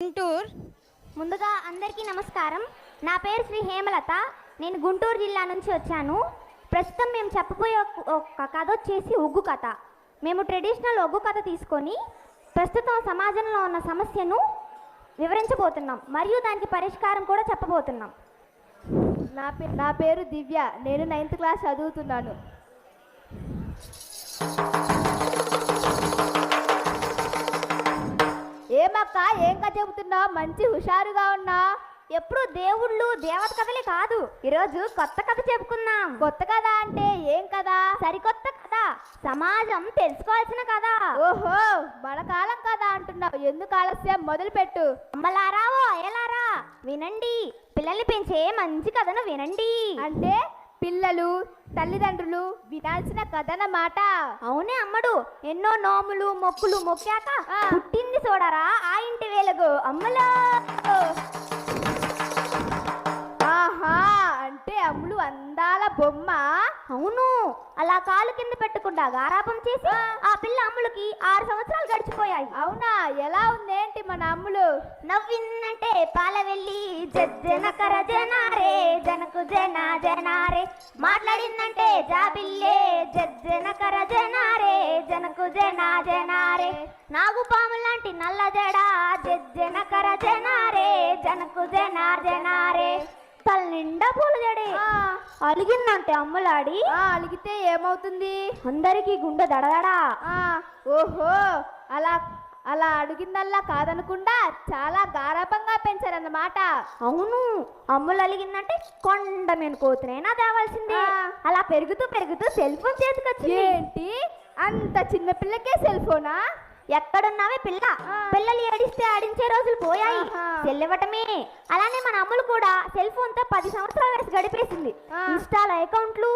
గుంటూరు. ముందుగా అందరికీ నమస్కారం. నా పేరు శ్రీ హేమలత. నేను గుంటూరు జిల్లా నుంచి వచ్చాను. ప్రస్తుతం మేము చెప్పబోయే ఒక కథ వచ్చేసి ఒగ్గు కథ. మేము ట్రెడిషనల్ ఒగ్గు కథ తీసుకొని ప్రస్తుతం సమాజంలో ఉన్న సమస్యను వివరించబోతున్నాం మరియు దానికి పరిష్కారం కూడా చెప్పబోతున్నాం. నా పేరు దివ్య. నేను 9th క్లాస్ చదువుతున్నాను. ఏమక్క, ఏం కథ చెబుతున్నావు? మంచి హుషారుగా ఉన్నా. ఎప్పుడు దేవుళ్ళు దేవత కథలే కాదు, ఈరోజు కొత్త కథ చెప్పుకుందాం. కొత్త కథ అంటే ఏం కదా? సరికొత్త కథ, సమాజం తెలుసుకోవాల్సిన కథ. ఓహో, మన కాలం కథ అంటున్నావు. ఎందుకు ఆలస్యం, మొదలు పెట్టు. అమ్మలారా ఓ అయ్యలారా వినండి, పిల్లల్ని పెంచే మంచి కథను వినండి. అంటే పిల్లలు తల్లిదండ్రులు వినాల్సిన కథనమాట. అవునే అమ్మడు, ఎన్నో నోములు మొక్కులు మొక్కాక పుట్టింది చూడరా ఆ ఇంటి వెలుగు అమ్మలో. ఆహా, అంటే అమ్ములు అందాల బొమ్మ. అవును, అలా కాలు కింద పెట్టకుండా గారాపం చేసి ఆ పిల్ల అమ్ములకి 6 సంవత్సరాలు గడిచిపోయాయి. అవునా? ఎలా ఉందేంటి మన అమ్ములు? నవ్విందంటే పాల వెళ్ళి జనకర జనారే జనకు జన జనారే, మాట్లాడిందంటే జాబిల్లే జనకర జనారే జనకు జన జనారే, నాగు పాము లాంటి నల్ల జడ జనకర జనారే జనకు జన జనారే, తల నిండా పూలు జడే అలిగిందంటే అమ్ములాడి. అలిగితే ఏమవుతుంది? అందరికీ గుండె దడదడా. ఓహో, అలా అలా అడిగిందల్లా కాదనకుండా చాలా గారాబంగా పెంచారన్నమాట. అవును, అమ్ములు అలిగిందంటే కొండ మీద కోతునైనా తేవాల్సిందే. అలా పెరుగుతూ పెరుగుతూ సెల్ ఫోన్ చేతికొచ్చింది. ఏంటి, అంత చిన్న పిల్లకే సెల్ ఫోనా? ఎక్కడున్నావే పిల్ల, పిల్లలు ఏడిస్తే ఆడించే రోజులు పోయాయి, సెల్లివ్వటమే. అలానే మన అమ్ములు కూడా సెల్ ఫోన్ తో 10 సంవత్సరాల వయసు గడిపేసింది. ఇన్స్టాలో అకౌంట్లు,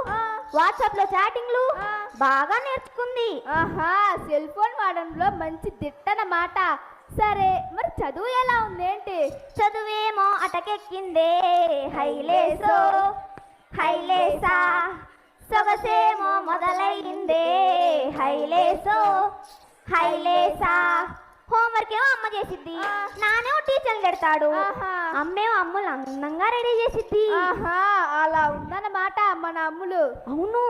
వాట్సాప్ లో చాటింగ్లు బాగా నేర్చుకుంది. ఆహా, సెల్ ఫోన్ వాడడంలో మంచి దిట్టనమాట. సరే, మరి చదువు ఎలా ఉందేంటి? చదువేమో అటకెక్కిందే హైలేసో హైలేసా, సొగసేమో మొదలయ్యిందే హైలేసో హైలేసా. హోంవర్క్ ఏమో అమ్మ చేసిద్ది, నానేమో టీచర్లు పెడతాడు, అమ్మేమో అమ్ములు అందంగా రెడీ చేసిద్ది. అలా ఉందన్నమాట మన అమ్ములు. అవును,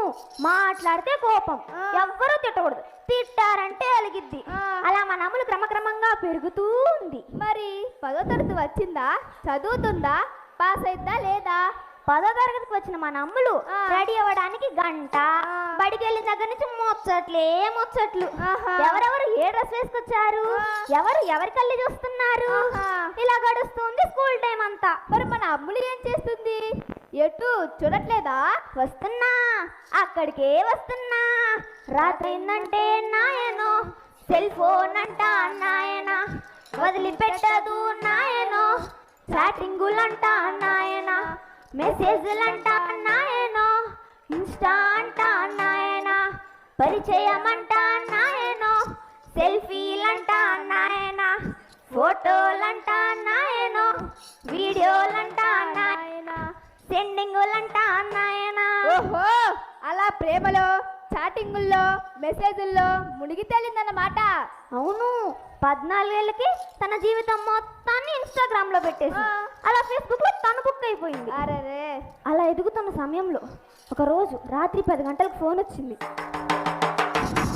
మాట్లాడితే కోపం, ఎవ్వరూ తిట్టకూడదు, తిట్టారంటే అలిగిద్ది. అలా మన అమ్ములు క్రమక్రమంగా పెరుగుతూ ఉంది. మరి 10వ తరగతి వచ్చిందా? చదువుతుందా? పాస్ అయిద్దా లేదా? 10వ తరగతికి వచ్చిన మన అమ్ములు రెడీ అవ్వడానికి గంట, బడికి వెళ్ళిన దగ్గర నుంచి ముచ్చట్లు. ఎవరెవరు ఏ డ్రెస్ వేసుకొచ్చారు, ఎవరి కళ్ళు చూస్తున్నారు, ఇలా గడుస్తుంది స్కూల్ టైం అంతా. మరి మన అమ్ములు ఏం చేస్తుంది? ఎటు చూడట్లేదా? వస్తున్నా, అక్కడికే వస్తున్నా. రాత్రైందంటే నాయనో సెల్ ఫోన్ అంట నాయన, వదిలిపెట్టదు నాయనో, చాటింగులంట నాయన, మెసేజ్లంట నాయనో, ఇన్స్టా అంట నాయన, పరిచయమంట నాయనో, సెల్ఫీలంట నాయన, ఫోటోలంట నాయనో, వీడియోలంట నాయన, సెండింగులంట నాయన. ఓహో, అలా ప్రేమలో చాటింగుల్లో మెసేజుల్లో మునిగి తేలిందన్నమాట. అవును, 14 ఏళ్ళకి తన జీవితం మొత్తాన్ని ఇన్స్టాగ్రామ్ లో పెట్టేసి అలా ఫేస్బుక్ లో తను బుక్ అయిపోయింది. అరే, అలా ఎదుగుతున్న సమయంలో ఒక రోజు రాత్రి 10 గంటలకు ఫోన్ వచ్చింది.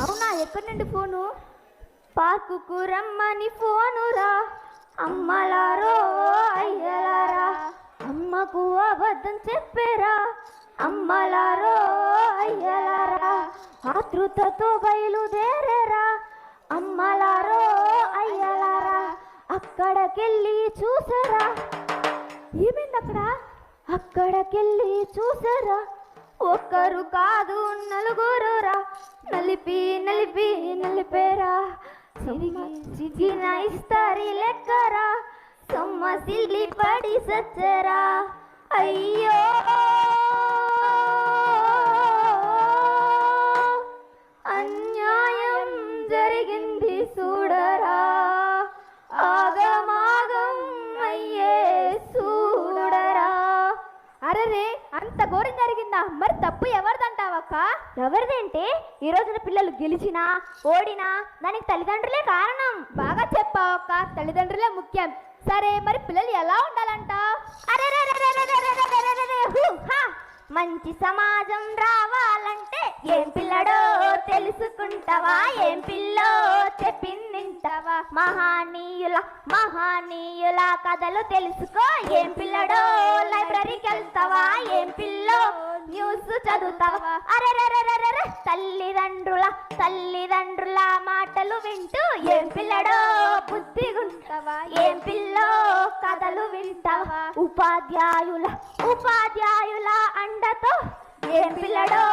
అవునా? ఎక్కడి నుండి ఫోను? పార్కుకు రమ్మని ఫోనురా అమ్మలారో అయ్యలారా, అమ్మకు అబద్ధం చెప్పేరా అమ్మలారో అయ్యలారా, ఆతృతతో బయలుదేరేరా అమ్మలారో అయ్యలారా, అక్కడికెళ్ళి చూసారా. ఏమైంది అక్కడ? అక్కడికెళ్ళి చూసారా, ఒక్కరు కాదు నలుగురురా, నలిపి నలిపి నలిపేరా, చిగిన ఇస్తారి లెక్కరా, సొమ్మసిల్లి పడి సచ్చరా. అయ్యో అన్యాయం జరిగింది చూడరా, ఆగమాగం అయ్యే చూడరా. అరే, అంత ఘోరం జరిగిందా? మరి తప్పు ఎవరిదంటావా? అంటావా అక్క? ఎవరిదంటే ఈ రోజున పిల్లలు గెలిచినా ఓడినా దానికి తల్లిదండ్రులే కారణం. బాగా చెప్పావు అక్క, తల్లిదండ్రులే ముఖ్యం. సరే మరి పిల్లలు ఎలా ఉండాలంటావు? మంచి సమాజం రావాలంటే ఏం పిల్లడో తెలుసుకుంటావా, ఏం పిల్లో చెప్పిందింటావా, మహానీయుల కథలు తెలుసుకో, ఏం పిల్లడో లైబ్రరీకి వెళ్తావా, ఏం పిల్లో న్యూస్ చదువుతావా. తల్లిదండ్రుల మాటలు వింటూ ఏం పిల్లడో బుద్ధిగుంటావా, ఏం పిల్లో కథలు వింటావా. ఉపాధ్యాయుల అండతో ఏం పిల్లడో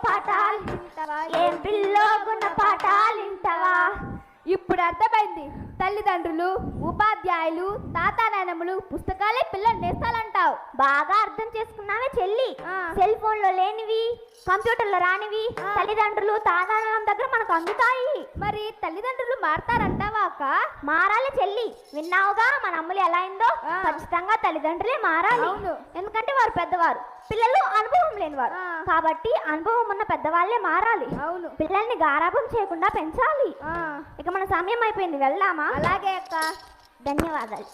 పాఠాలు వింటావా, ఏం పిల్లో గుణ పాఠాలు వింటావా. ఇప్పుడు అర్థమైంది, తల్లిదండ్రులు, ఉపాధ్యాయులు, తాతానాయనములు పుస్తకాలే పిల్లలు నేస్తాలంటావు. బాగా అర్థం చేసుకున్నావే చెల్లి. సెల్ ఫోన్ లో లేనివి, కంప్యూటర్లో రానివి తల్లిదండ్రులు తాతానాయనం దగ్గర మనకు అందుతాయి. మరి తల్లిదండ్రులు మారతారంటావా అక్క? మారాలి చెల్లి. విన్నావుగా మన అమ్ములు ఎలా అయిందో. ఖచ్చితంగా తల్లిదండ్రులే మారాలి. ఎందుకంటే వారు పెద్దవారు, పిల్లలు అనుభవం లేనివారు. కాబట్టి అనుభవం ఉన్న పెద్దవాళ్ళే మారాలి. అవును. పిల్లల్ని గారాబం చేయకుండా పెంచాలి. ఇక మన సమయం అయిపోయింది, వెళ్దామా? అలాగే అక్క. ధన్యవాదాలు.